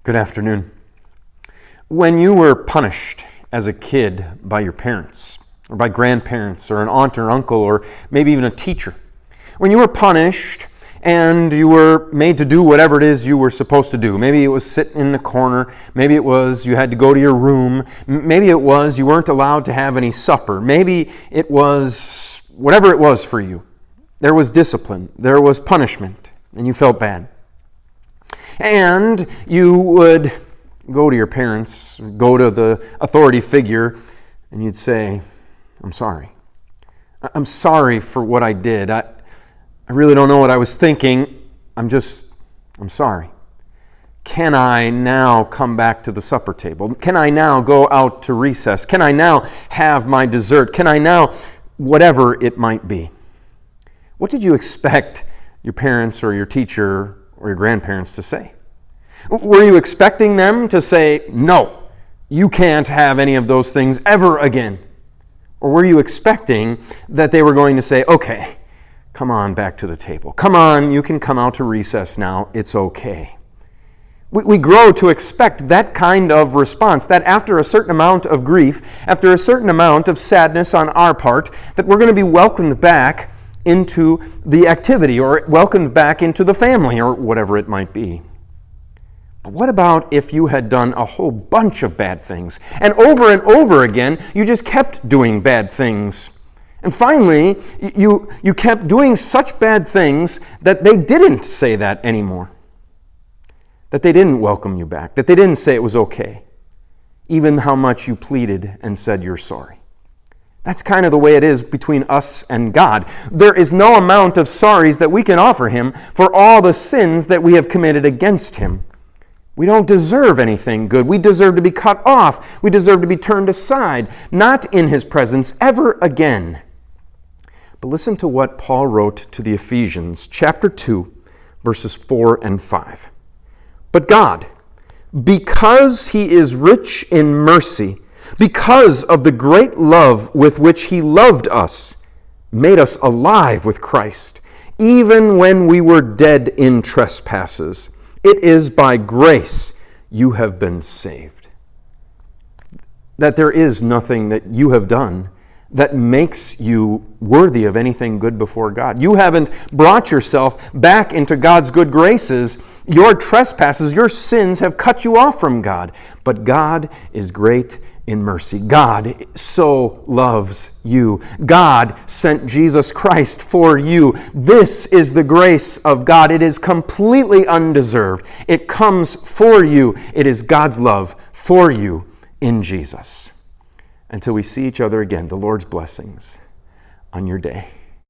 Good afternoon. When you were punished as a kid by your parents, or by grandparents, or an aunt or uncle, or maybe even a teacher, when you were punished and you were made to do whatever it is you were supposed to do, maybe it was sit in the corner, maybe it was you had to go to your room, maybe it was you weren't allowed to have any supper, maybe it was whatever it was for you. There was discipline, there was punishment, and you felt bad. And you would go to your parents, go to the authority figure, and you'd say, I'm sorry. I'm sorry for what I did. I really don't know what I was thinking. I'm sorry. Can I now come back to the supper table? Can I now go out to recess? Can I now have my dessert? Can I now, whatever it might be? What did you expect your parents or your teacher or your grandparents to say? Were you expecting them to say, no, you can't have any of those things ever again? Or were you expecting that they were going to say, okay, come on back to the table. Come on, you can come out to recess now. It's okay. We grow to expect that kind of response, that after a certain amount of grief, after a certain amount of sadness on our part, that we're going to be welcomed back into the activity or welcomed back into the family or whatever it might be. But what about if you had done a whole bunch of bad things and over again you just kept doing bad things? And finally, you kept doing such bad things that they didn't say that anymore. That they didn't welcome you back. That they didn't say it was okay. Even how much you pleaded and said you're sorry. That's kind of the way it is between us and God. There is no amount of sorries that we can offer Him for all the sins that we have committed against Him. We don't deserve anything good. We deserve to be cut off. We deserve to be turned aside, not in His presence ever again. But listen to what Paul wrote to the Ephesians, chapter 2, verses 4 and 5. But God, because He is rich in mercy, because of the great love with which He loved us, made us alive with Christ, even when we were dead in trespasses. It is by grace you have been saved. That there is nothing that you have done that makes you worthy of anything good before God. You haven't brought yourself back into God's good graces. Your trespasses, your sins have cut you off from God. But God is great in mercy. God so loves you. God sent Jesus Christ for you. This is the grace of God. It is completely undeserved. It comes for you. It is God's love for you in Jesus. Until we see each other again, the Lord's blessings on your day.